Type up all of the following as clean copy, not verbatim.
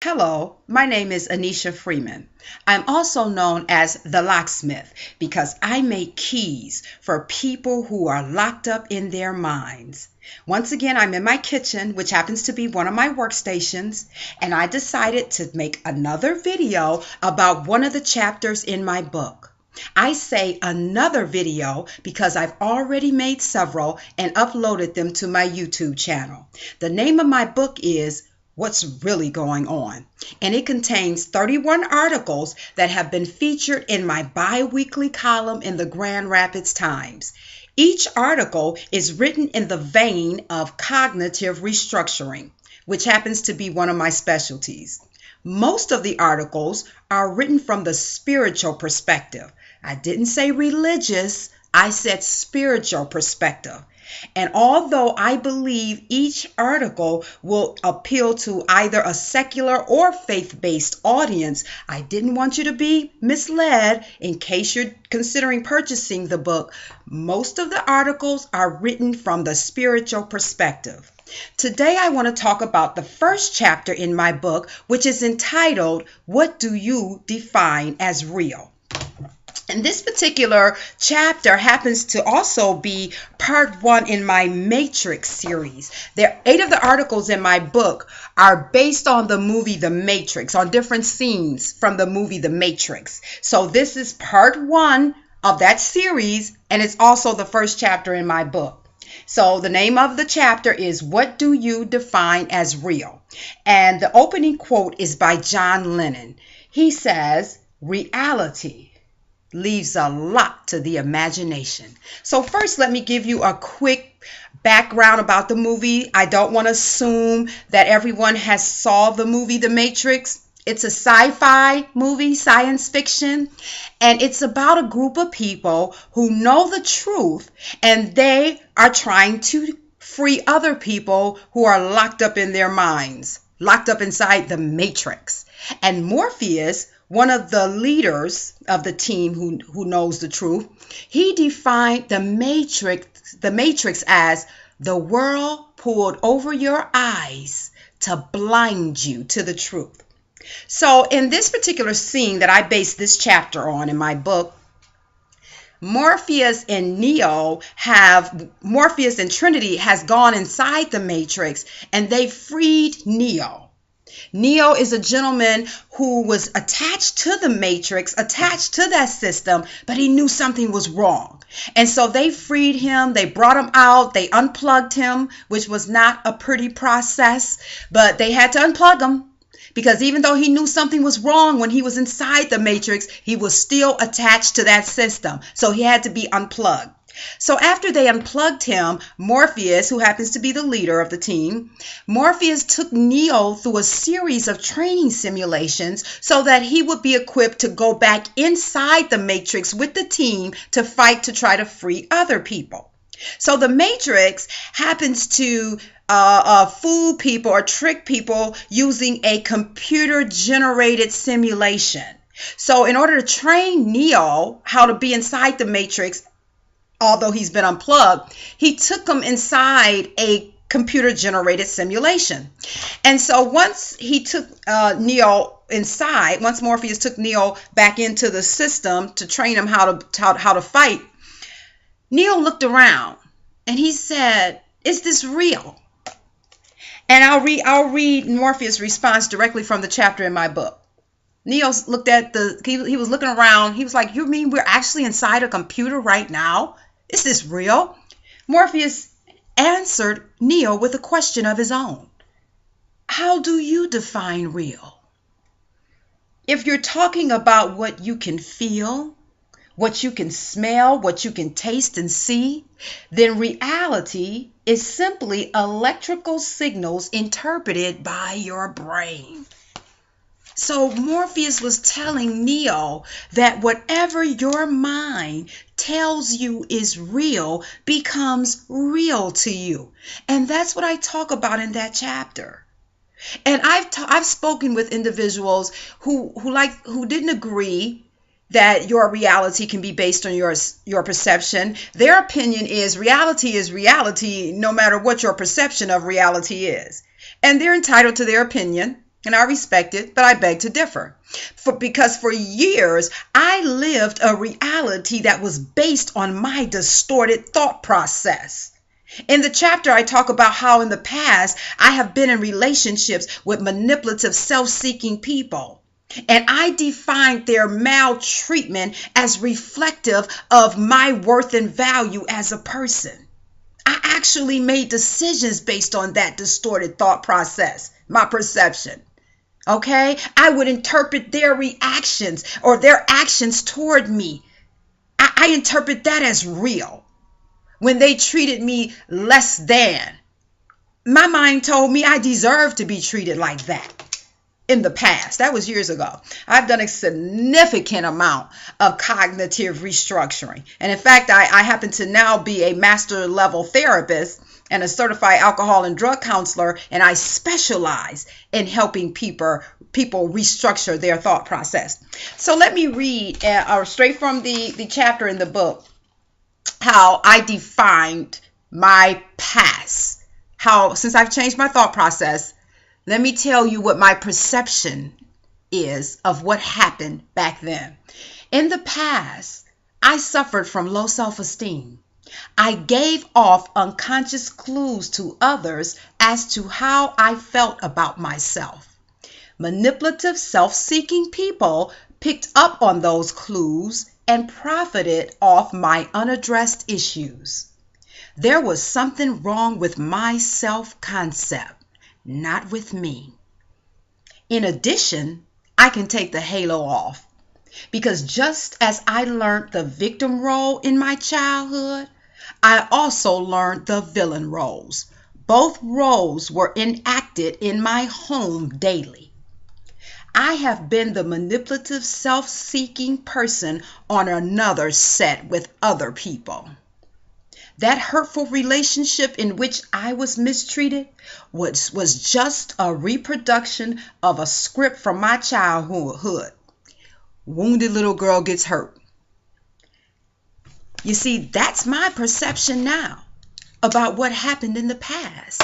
Hello, my name is Anneshia Freeman. I'm also known as the locksmith because I make keys for people who are locked up in their minds. Once again, I'm in my kitchen, which happens to be one of my workstations, and I decided to make another video about one of the chapters in my book. I say another video because I've already made several and uploaded them to my YouTube channel. The name of my book is What's Really Going On, and it contains 31 articles that have been featured in my bi-weekly column in the Grand Rapids Times. Each article is written in the vein of cognitive restructuring, which happens to be one of my specialties. Most of the articles are written from the spiritual perspective. I didn't say religious, I said spiritual perspective. And although I believe each article will appeal to either a secular or faith-based audience, I didn't want you to be misled in case you're considering purchasing the book. Most of the articles are written from the spiritual perspective. Today I want to talk about the first chapter in my book, which is entitled, What Do You Define as Real? And this particular chapter happens to also be part one in my Matrix series. There are 8 of the articles in my book are based on the movie The Matrix, on different scenes from the movie The Matrix. So this is part 1 of that series, and it's also the first chapter in my book. So the name of the chapter is What Do You Define as Real? And the opening quote is by John Lennon. He says, "Reality leaves a lot to the imagination." So first, let me give you a quick background about the movie. I don't want to assume that everyone has saw the movie The Matrix. It's a sci-fi movie, science fiction, and it's about a group of people who know the truth, and they are trying to free other people who are locked up in their minds, locked up inside the Matrix. And Morpheus, one of the leaders of the team who knows the truth, he defined the matrix as the world pulled over your eyes to blind you to the truth. So in this particular scene that I base this chapter on in my book, Morpheus and Trinity has gone inside the Matrix, and they freed Neo. Neo is a gentleman who was attached to the Matrix, attached to that system, but he knew something was wrong. And so they freed him, they brought him out, they unplugged him, which was not a pretty process, but they had to unplug him because even though he knew something was wrong when he was inside the Matrix, he was still attached to that system. So he had to be unplugged. So after they unplugged him, Morpheus, who happens to be the leader of the team, Morpheus took Neo through a series of training simulations so that he would be equipped to go back inside the Matrix with the team to fight to try to free other people. So the Matrix happens to fool people or trick people using a computer-generated simulation. So in order to train Neo how to be inside the Matrix, although he's been unplugged, he took him inside a computer-generated simulation. And so once he took Neo inside, once Morpheus took Neo back into the system to train him how to fight, Neo looked around and he said, "Is this real?" And I'll read Morpheus' response directly from the chapter in my book. Neo looked at he was looking around. He was like, "You mean we're actually inside a computer right now? Is this real?" Morpheus answered Neo with a question of his own. "How do you define real? If you're talking about what you can feel, what you can smell, what you can taste and see, then reality is simply electrical signals interpreted by your brain." So Morpheus was telling Neo that whatever your mind tells you is real becomes real to you. And that's what I talk about in that chapter. And I've spoken with individuals who didn't agree that your reality can be based on your perception. Their opinion is reality no matter what your perception of reality is. And they're entitled to their opinion. And I respect it, but I beg to differ. Because for years, I lived a reality that was based on my distorted thought process. In the chapter, I talk about how in the past, I have been in relationships with manipulative, self-seeking people. And I defined their maltreatment as reflective of my worth and value as a person. I actually made decisions based on that distorted thought process, my perception. Okay? I would interpret their reactions or their actions toward me. I interpret that as real. When they treated me less than, my mind told me I deserved to be treated like that. In the past, that was years ago, I've done a significant amount of cognitive restructuring. And in fact, I happen to now be a master level therapist and a certified alcohol and drug counselor, and I specialize in helping people restructure their thought process. So let me read straight from the chapter in the book, how I defined my past. How, since I've changed my thought process, let me tell you what my perception is of what happened back then. In the past, I suffered from low self-esteem. I gave off unconscious clues to others as to how I felt about myself. Manipulative, self-seeking people picked up on those clues and profited off my unaddressed issues. There was something wrong with my self-concept. Not with me. In addition, I can take the halo off because just as I learned the victim role in my childhood, I also learned the villain roles. Both roles were enacted in my home daily. I have been the manipulative, self-seeking person on another set with other people. That hurtful relationship in which I was mistreated was just a reproduction of a script from my childhood. Wounded little girl gets hurt. You see, that's my perception now about what happened in the past.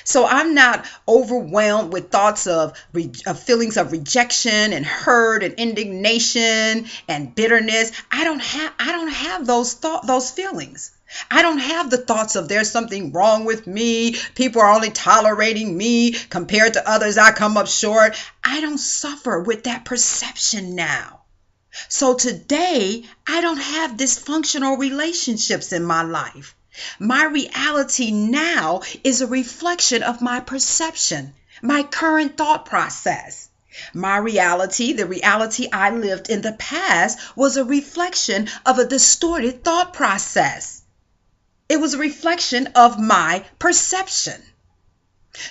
So I'm not overwhelmed with thoughts of feelings of rejection and hurt and indignation and bitterness. I don't have those feelings. I don't have the thoughts of there's something wrong with me. People are only tolerating me compared to others. I come up short. I don't suffer with that perception now. So today, I don't have dysfunctional relationships in my life. My reality now is a reflection of my perception, my current thought process. My reality, the reality I lived in the past, was a reflection of a distorted thought process. It was a reflection of my perception.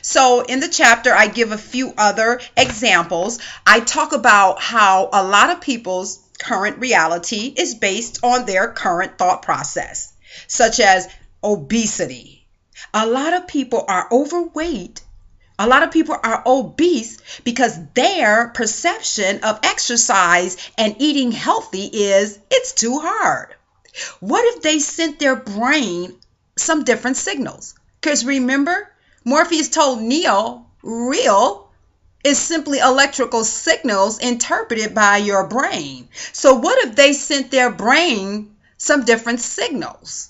So in the chapter, I give a few other examples. I talk about how a lot of people's current reality is based on their current thought process, such as obesity. A lot of people are overweight. A lot of people are obese because their perception of exercise and eating healthy is it's too hard. What if they sent their brain some different signals? Because remember, Morpheus told Neo, real is simply electrical signals interpreted by your brain. So what if they sent their brain some different signals?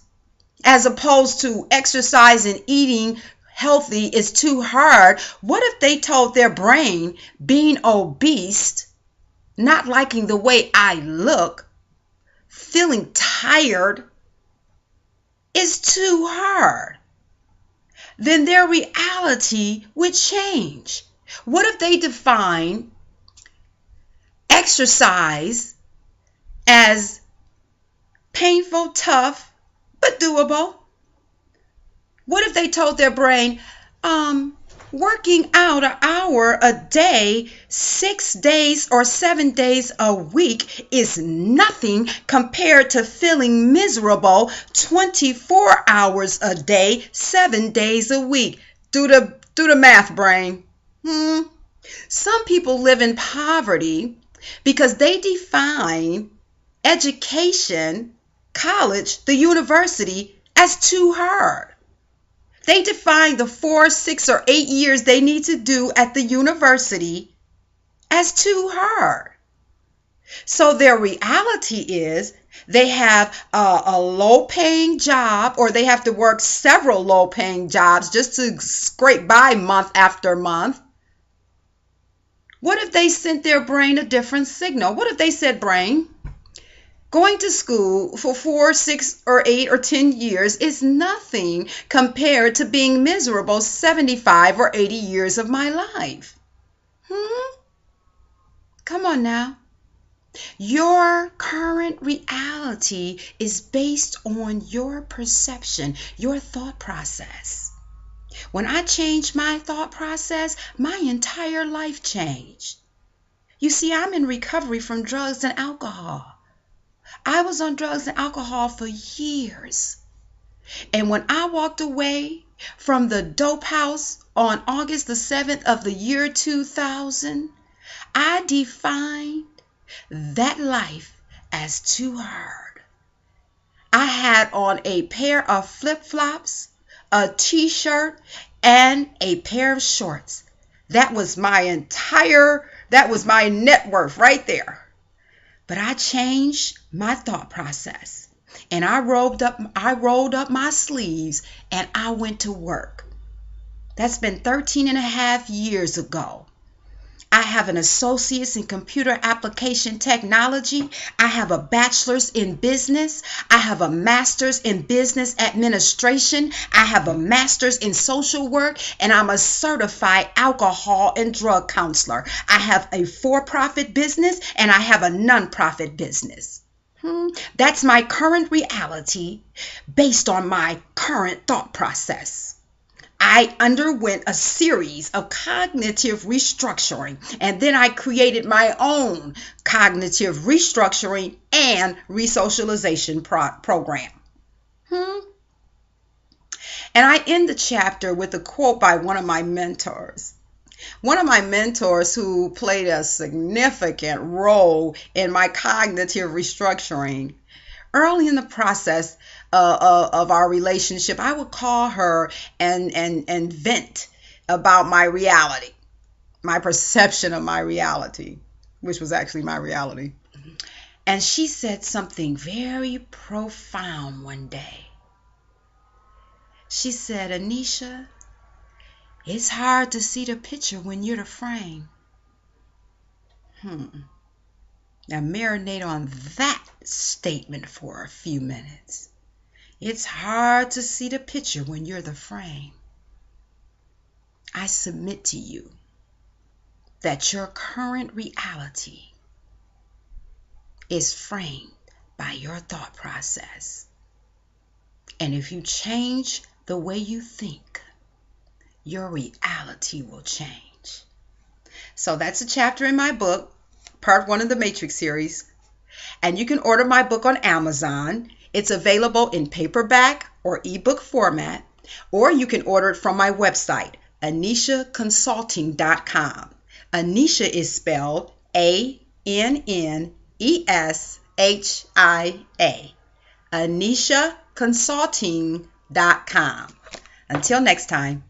As opposed to exercise and eating healthy is too hard, what if they told their brain being obese, not liking the way I look, feeling tired is too hard? Then their reality would change. What if they define exercise as painful, tough, but doable? What if they told their brain, working out an hour a day, 6 days or 7 days a week is nothing compared to feeling miserable 24 hours a day, 7 days a week? Do the math, brain. Some people live in poverty because they define education, college, the university as too hard. They define the 4, 6, or 8 years they need to do at the university as too hard. So their reality is they have a low-paying job, or they have to work several low-paying jobs just to scrape by month after month. What if they sent their brain a different signal? What if they said, brain, going to school for 4, 6, or 8, or 10 years is nothing compared to being miserable 75 or 80 years of my life? Come on now. Your current reality is based on your perception, your thought process. When I changed my thought process, my entire life changed. You see, I'm in recovery from drugs and alcohol. I was on drugs and alcohol for years. And when I walked away from the dope house on August the 7th of the year 2000, I defined that life as too hard. I had on a pair of flip-flops, a t-shirt, and a pair of shorts. That was my net worth right there. But I changed my thought process, and I rolled up my sleeves, and I went to work. That's been 13 and a half years ago. I have an associate's in computer application technology. I have a bachelor's in business. I have a master's in business administration. I have a master's in social work, and I'm a certified alcohol and drug counselor. I have a for-profit business, and I have a non-profit business. That's my current reality based on my current thought process. I underwent a series of cognitive restructuring, and then I created my own cognitive restructuring and resocialization program. And I end the chapter with a quote by one of my mentors. One of my mentors who played a significant role in my cognitive restructuring. Early in the process of our relationship, I would call her and vent about my reality, my perception of my reality, which was actually my reality. And she said something very profound one day. She said, Anneshia, it's hard to see the picture when you're the frame. Now marinate on that statement for a few minutes. It's hard to see the picture when you're the frame. I submit to you that your current reality is framed by your thought process. And if you change the way you think, your reality will change. So that's a chapter in my book, Part 1 of the Matrix series. And you can order my book on Amazon. It's available in paperback or ebook format, or you can order it from my website, AnnesiaConsulting.com. Anneshia is spelled ANNESHIA. AnnesiaConsulting.com. Until next time.